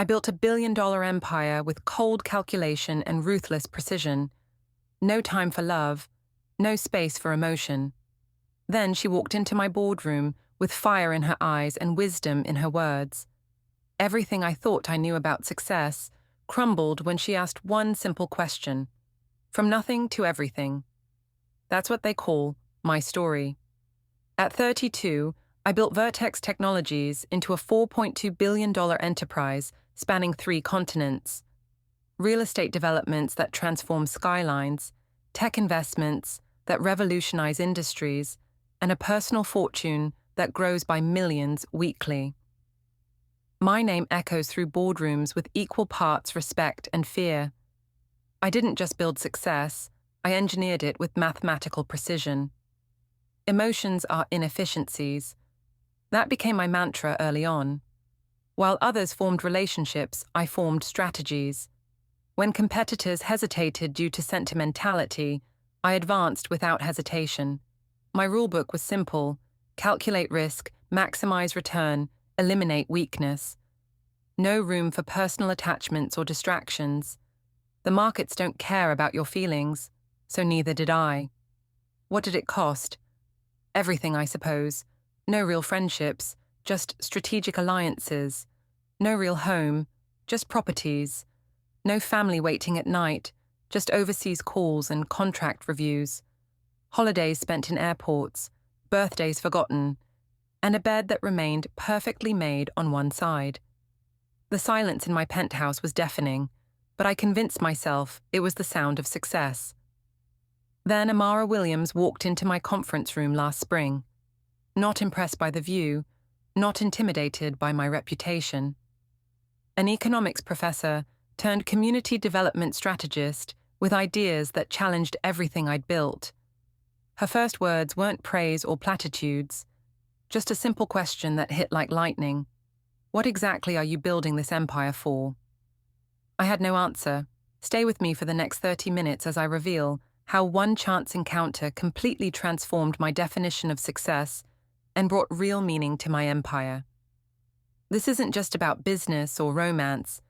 I built a billion-dollar empire with cold calculation and ruthless precision. No time for love, no space for emotion. Then she walked into my boardroom with fire in her eyes and wisdom in her words. Everything I thought I knew about success crumbled when she asked one simple question. From nothing to everything. That's what they call my story. At 32, I built Vertex Technologies into a $4.2 billion enterprise spanning 3 continents. Real estate developments that transform skylines, tech investments that revolutionize industries, and a personal fortune that grows by millions weekly. My name echoes through boardrooms with equal parts respect and fear. I didn't just build success, I engineered it with mathematical precision. Emotions are inefficiencies. That became my mantra early on. While others formed relationships, I formed strategies. When competitors hesitated due to sentimentality, I advanced without hesitation. My rulebook was simple: calculate risk, maximize return, eliminate weakness. No room for personal attachments or distractions. The markets don't care about your feelings, so neither did I. What did it cost? Everything, I suppose. No real friendships, just strategic alliances. No real home, just properties. No family waiting at night, just overseas calls and contract reviews. Holidays spent in airports, birthdays forgotten, and a bed that remained perfectly made on one side. The silence in my penthouse was deafening, but I convinced myself it was the sound of success. Then Amara Williams walked into my conference room last spring. Not impressed by the view, not intimidated by my reputation. An economics professor turned community development strategist with ideas that challenged everything I'd built. Her first words weren't praise or platitudes, just a simple question that hit like lightning. What exactly are you building this empire for? I had no answer. Stay with me for the next 30 minutes as I reveal how one chance encounter completely transformed my definition of success and brought real meaning to my empire. This isn't just about business or romance.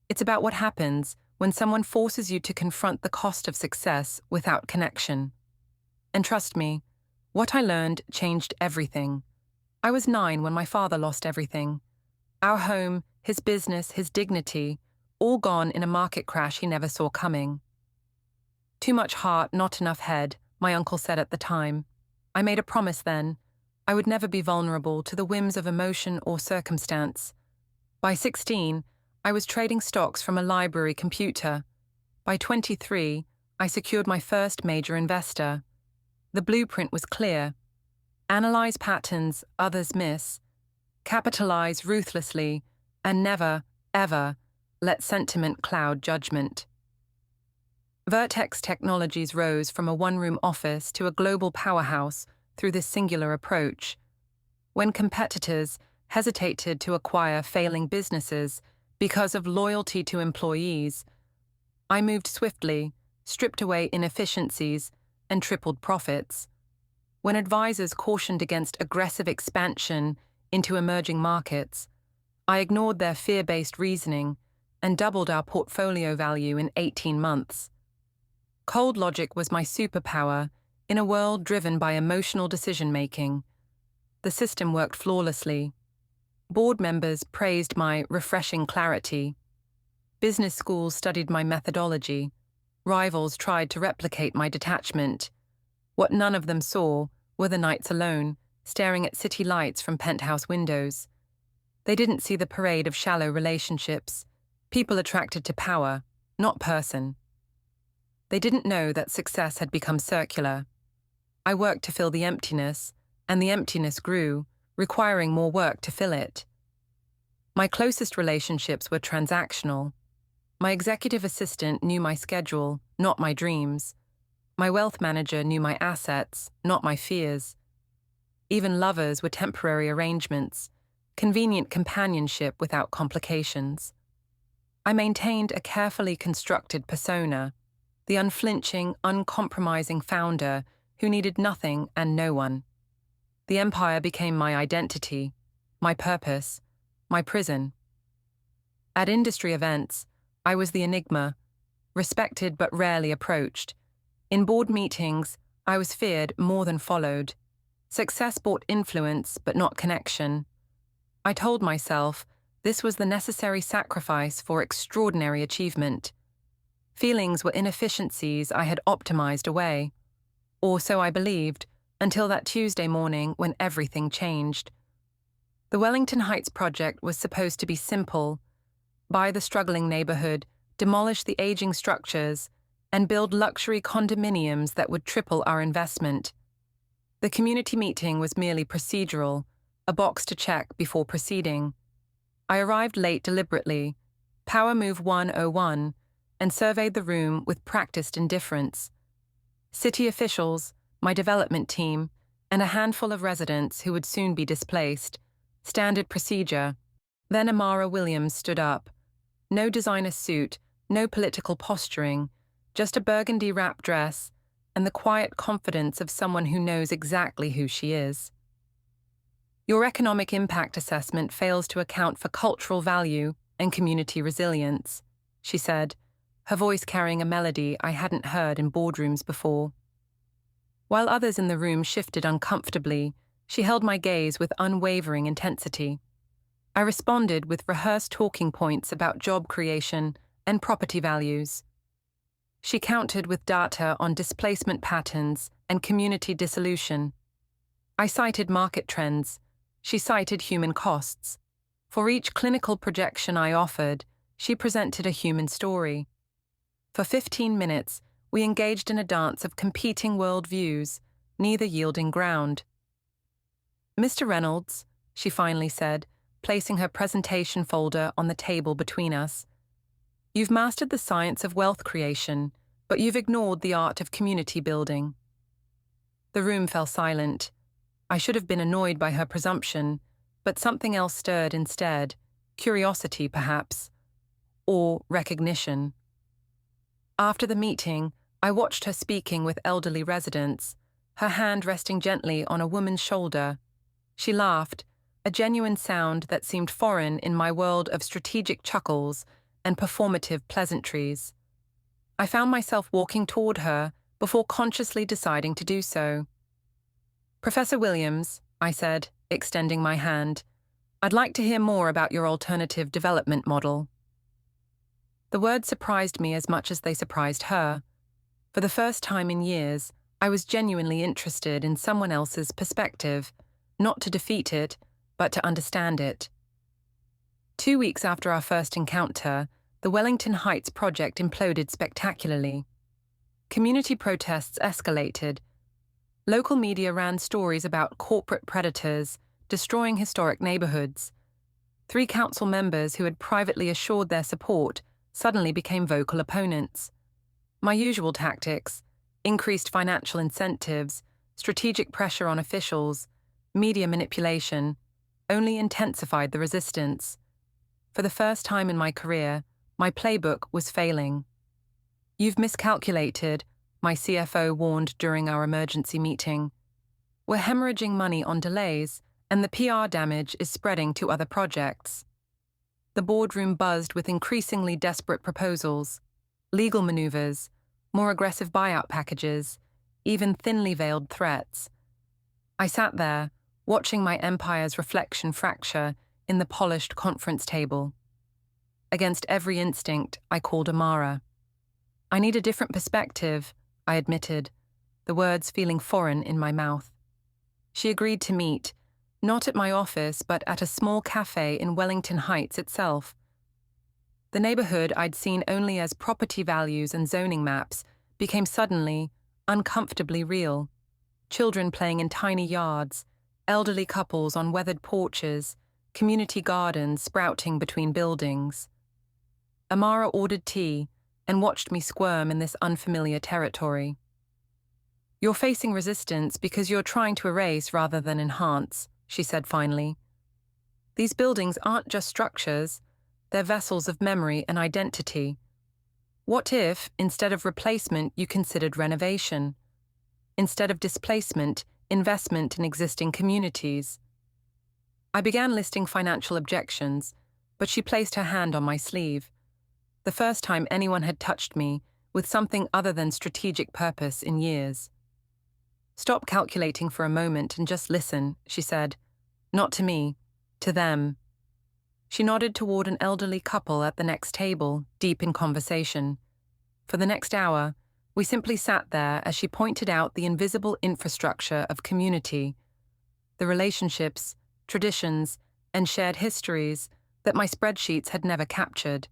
It's about what happens when someone forces you to confront the cost of success without connection. And trust me, what I learned changed everything. I was 9 when my father lost everything. Our home, his business, his dignity, all gone in a market crash he never saw coming. Too much heart, not enough head, my uncle said at the time. I made a promise then. I would never be vulnerable to the whims of emotion or circumstance. By 16, I was trading stocks from a library computer. By 23, I secured my first major investor. The blueprint was clear. Analyze patterns others miss, capitalize ruthlessly, and never, ever, let sentiment cloud judgment. Vertex Technologies rose from a one-room office to a global powerhouse through this singular approach. When competitors hesitated to acquire failing businesses because of loyalty to employees, I moved swiftly, stripped away inefficiencies, and tripled profits. When advisors cautioned against aggressive expansion into emerging markets, I ignored their fear-based reasoning and doubled our portfolio value in 18 months. Cold logic was my superpower in a world driven by emotional decision-making. The system worked flawlessly. Board members praised my refreshing clarity. Business schools studied my methodology. Rivals tried to replicate my detachment. What none of them saw were the nights alone, staring at city lights from penthouse windows. They didn't see the parade of shallow relationships, people attracted to power, not person. They didn't know that success had become circular. I worked to fill the emptiness, and the emptiness grew, requiring more work to fill it. My closest relationships were transactional. My executive assistant knew my schedule, not my dreams. My wealth manager knew my assets, not my fears. Even lovers were temporary arrangements, convenient companionship without complications. I maintained a carefully constructed persona, the unflinching, uncompromising founder who needed nothing and no one. The empire became my identity, my purpose, my prison. At industry events, I was the enigma, respected but rarely approached. In board meetings, I was feared more than followed. Success brought influence but not connection. I told myself this was the necessary sacrifice for extraordinary achievement. Feelings were inefficiencies I had optimized away. Or so I believed, until that Tuesday morning when everything changed. The Wellington Heights project was supposed to be simple: buy the struggling neighborhood, demolish the aging structures, and build luxury condominiums that would triple our investment. The community meeting was merely procedural, a box to check before proceeding. I arrived late deliberately, Power Move 101, and surveyed the room with practiced indifference. City officials, my development team, and a handful of residents who would soon be displaced. Standard procedure. Then Amara Williams stood up. No designer suit, no political posturing, just a burgundy wrap dress and the quiet confidence of someone who knows exactly who she is. Your economic impact assessment fails to account for cultural value and community resilience, she said, her voice carrying a melody I hadn't heard in boardrooms before. While others in the room shifted uncomfortably, she held my gaze with unwavering intensity. I responded with rehearsed talking points about job creation and property values. She countered with data on displacement patterns and community dissolution. I cited market trends. She cited human costs. For each clinical projection I offered, she presented a human story. For 15 minutes, we engaged in a dance of competing worldviews, neither yielding ground. "Mr. Reynolds," she finally said, placing her presentation folder on the table between us, "you've mastered the science of wealth creation, but you've ignored the art of community building." The room fell silent. I should have been annoyed by her presumption, but something else stirred instead, curiosity perhaps, or recognition. After the meeting, I watched her speaking with elderly residents, her hand resting gently on a woman's shoulder. She laughed, a genuine sound that seemed foreign in my world of strategic chuckles and performative pleasantries. I found myself walking toward her before consciously deciding to do so. "Professor Williams," I said, extending my hand, "I'd like to hear more about your alternative development model." The words surprised me as much as they surprised her. For the first time in years, I was genuinely interested in someone else's perspective, not to defeat it, but to understand it. 2 weeks after our first encounter, the Wellington Heights project imploded spectacularly. Community protests escalated. Local media ran stories about corporate predators destroying historic neighborhoods. 3 council members who had privately assured their support suddenly became vocal opponents. My usual tactics, increased financial incentives, strategic pressure on officials, media manipulation, only intensified the resistance. For the first time in my career, my playbook was failing. "You've miscalculated," my CFO warned during our emergency meeting. "We're hemorrhaging money on delays, and the PR damage is spreading to other projects." The boardroom buzzed with increasingly desperate proposals, legal maneuvers, more aggressive buyout packages, even thinly veiled threats. I sat there, watching my empire's reflection fracture in the polished conference table. Against every instinct, I called Amara. "I need a different perspective," I admitted, the words feeling foreign in my mouth. She agreed to meet, not at my office, but at a small cafe in Wellington Heights itself. The neighborhood I'd seen only as property values and zoning maps became suddenly, uncomfortably real. Children playing in tiny yards, elderly couples on weathered porches, community gardens sprouting between buildings. Amara ordered tea and watched me squirm in this unfamiliar territory. "You're facing resistance because you're trying to erase rather than enhance," she said finally. "These buildings aren't just structures, they're vessels of memory and identity. What if, instead of replacement, you considered renovation? Instead of displacement, investment in existing communities?" I began listing financial objections, but she placed her hand on my sleeve. The first time anyone had touched me with something other than strategic purpose in years. "Stop calculating for a moment and just listen," she said. "Not to me, to them." She nodded toward an elderly couple at the next table, deep in conversation. For the next hour, we simply sat there as she pointed out the invisible infrastructure of community, the relationships, traditions, and shared histories that my spreadsheets had never captured.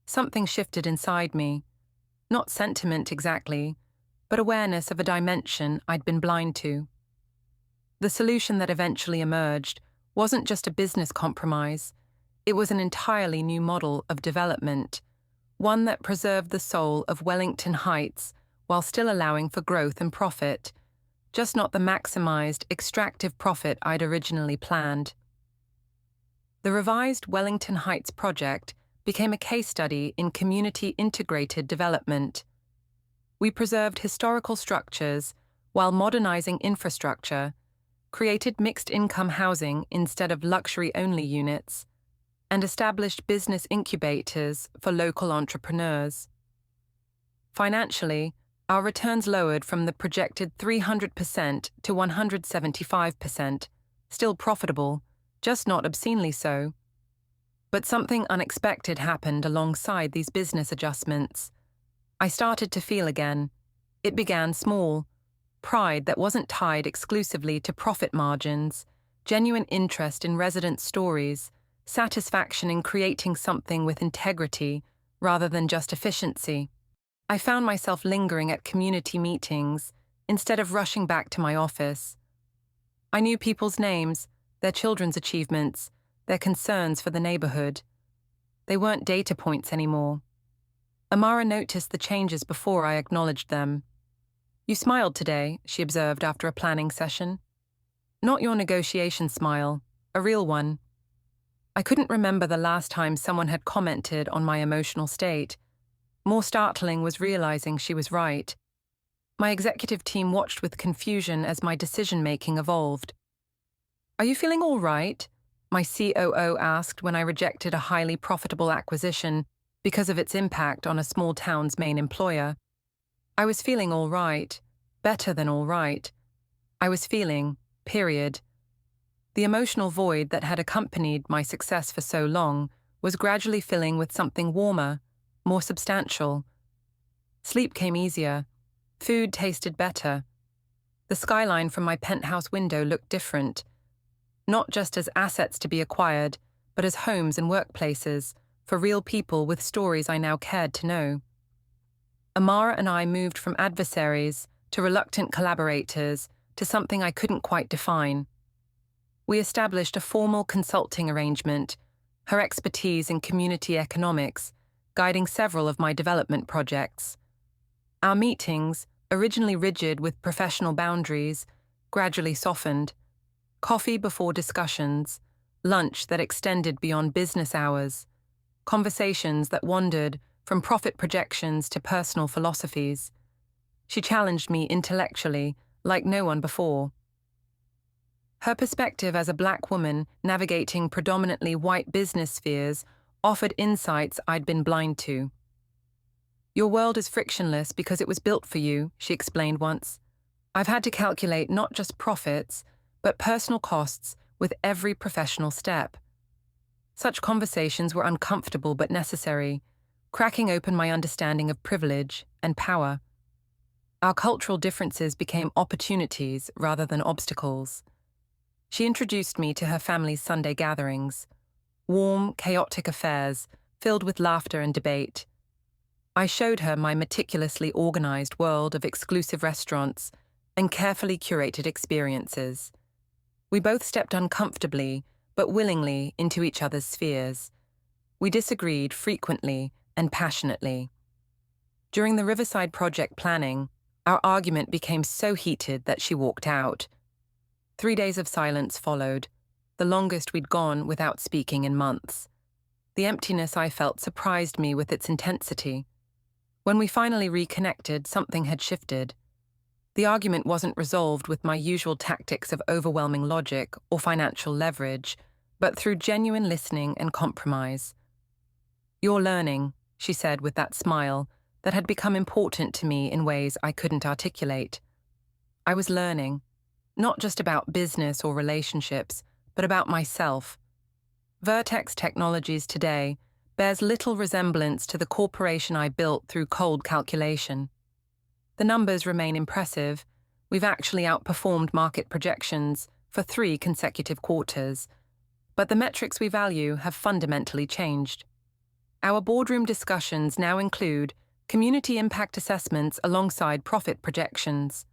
Something shifted inside me. Not sentiment exactly, but awareness of a dimension I'd been blind to. The solution that eventually emerged wasn't just a business compromise, it was an entirely new model of development, one that preserved the soul of Wellington Heights while still allowing for growth and profit, just not the maximized, extractive profit I'd originally planned. The revised Wellington Heights project became a case study in community-integrated development. We preserved historical structures while modernizing infrastructure, created mixed-income housing instead of luxury-only units, and established business incubators for local entrepreneurs. Financially, our returns lowered from the projected 300% to 175%, still profitable, just not obscenely so. But something unexpected happened alongside these business adjustments. I started to feel again. It began small. Pride that wasn't tied exclusively to profit margins, genuine interest in resident stories, satisfaction in creating something with integrity rather than just efficiency. I found myself lingering at community meetings instead of rushing back to my office. I knew people's names, their children's achievements, their concerns for the neighborhood. They weren't data points anymore. Amara noticed the changes before I acknowledged them. "You smiled today," she observed after a planning session. "Not your negotiation smile, a real one." I couldn't remember the last time someone had commented on my emotional state. More startling was realizing she was right. My executive team watched with confusion as my decision-making evolved. "Are you feeling all right?" my COO asked when I rejected a highly profitable acquisition because of its impact on a small town's main employer. I was feeling all right, better than all right. I was feeling, period. The emotional void that had accompanied my success for so long was gradually filling with something warmer, more substantial. Sleep came easier. Food tasted better. The skyline from my penthouse window looked different, not just as assets to be acquired, but as homes and workplaces for real people with stories I now cared to know. Amara and I moved from adversaries to reluctant collaborators to something I couldn't quite define. We established a formal consulting arrangement, her expertise in community economics, guiding several of my development projects. Our meetings, originally rigid with professional boundaries, gradually softened. Coffee before discussions, lunch that extended beyond business hours, conversations that wandered from profit projections to personal philosophies. She challenged me intellectually like no one before. Her perspective as a Black woman navigating predominantly white business spheres offered insights I'd been blind to. "Your world is frictionless because it was built for you," she explained once. "I've had to calculate not just profits, but personal costs with every professional step." Such conversations were uncomfortable but necessary, cracking open my understanding of privilege and power. Our cultural differences became opportunities rather than obstacles. She introduced me to her family's Sunday gatherings, warm, chaotic affairs filled with laughter and debate. I showed her my meticulously organized world of exclusive restaurants and carefully curated experiences. We both stepped uncomfortably, but willingly, into each other's spheres. We disagreed frequently and passionately. During the Riverside project planning, our argument became so heated that she walked out. 3 days of silence followed, the longest we'd gone without speaking in months. The emptiness I felt surprised me with its intensity. When we finally reconnected, something had shifted. The argument wasn't resolved with my usual tactics of overwhelming logic or financial leverage, but through genuine listening and compromise. "You're learning," she said with that smile that had become important to me in ways I couldn't articulate. I was learning, not just about business or relationships, but about myself. Vertex Technologies today bears little resemblance to the corporation I built through cold calculation. The numbers remain impressive. We've actually outperformed market projections for 3 consecutive quarters, but the metrics we value have fundamentally changed. Our boardroom discussions now include community impact assessments alongside profit projections.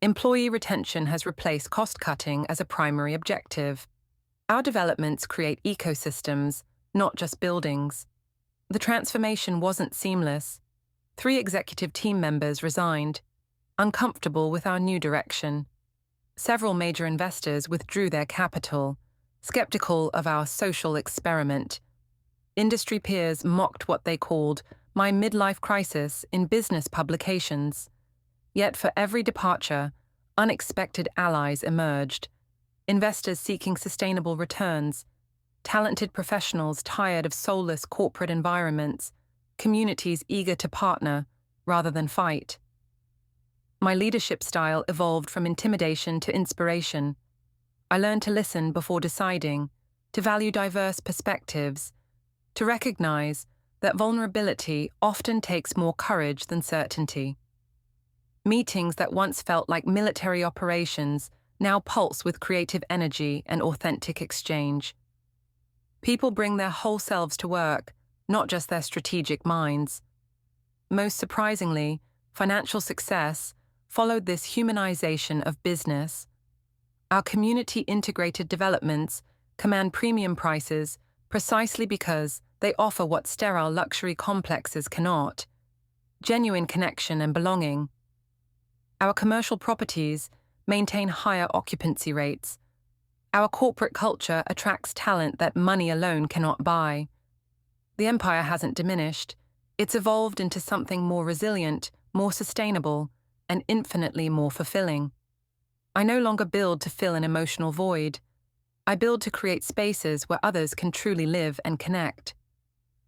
Employee retention has replaced cost-cutting as a primary objective. Our developments create ecosystems, not just buildings. The transformation wasn't seamless. 3 executive team members resigned, uncomfortable with our new direction. Several major investors withdrew their capital, skeptical of our social experiment. Industry peers mocked what they called my midlife crisis in business publications. Yet for every departure, unexpected allies emerged. Investors seeking sustainable returns, talented professionals tired of soulless corporate environments, communities eager to partner rather than fight. My leadership style evolved from intimidation to inspiration. I learned to listen before deciding, to value diverse perspectives, to recognize that vulnerability often takes more courage than certainty. Meetings that once felt like military operations now pulse with creative energy and authentic exchange. People bring their whole selves to work, not just their strategic minds. Most surprisingly, financial success followed this humanization of business. Our community-integrated developments command premium prices precisely because they offer what sterile luxury complexes cannot: genuine connection and belonging. Our commercial properties maintain higher occupancy rates. Our corporate culture attracts talent that money alone cannot buy. The empire hasn't diminished. It's evolved into something more resilient, more sustainable, and infinitely more fulfilling. I no longer build to fill an emotional void. I build to create spaces where others can truly live and connect.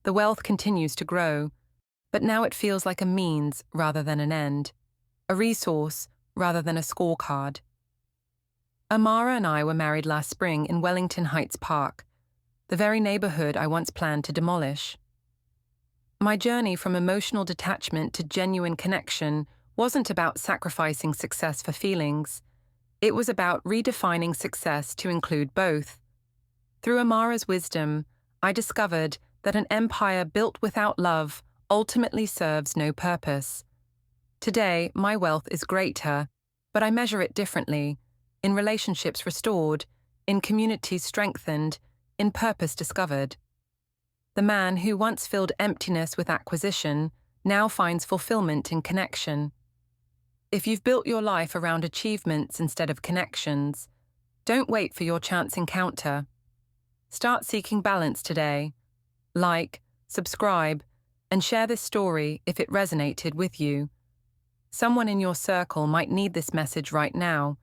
The wealth continues to grow, but now it feels like a means rather than an end, a resource rather than a scorecard. Amara and I were married last spring in Wellington Heights Park, the very neighborhood I once planned to demolish. My journey from emotional detachment to genuine connection wasn't about sacrificing success for feelings. It was about redefining success to include both. Through Amara's wisdom, I discovered that an empire built without love ultimately serves no purpose. Today, my wealth is greater, but I measure it differently, in relationships restored, in communities strengthened, in purpose discovered. The man who once filled emptiness with acquisition now finds fulfillment in connection. If you've built your life around achievements instead of connections, don't wait for your chance encounter. Start seeking balance today. Like, subscribe, and share this story if it resonated with you. Someone in your circle might need this message right now,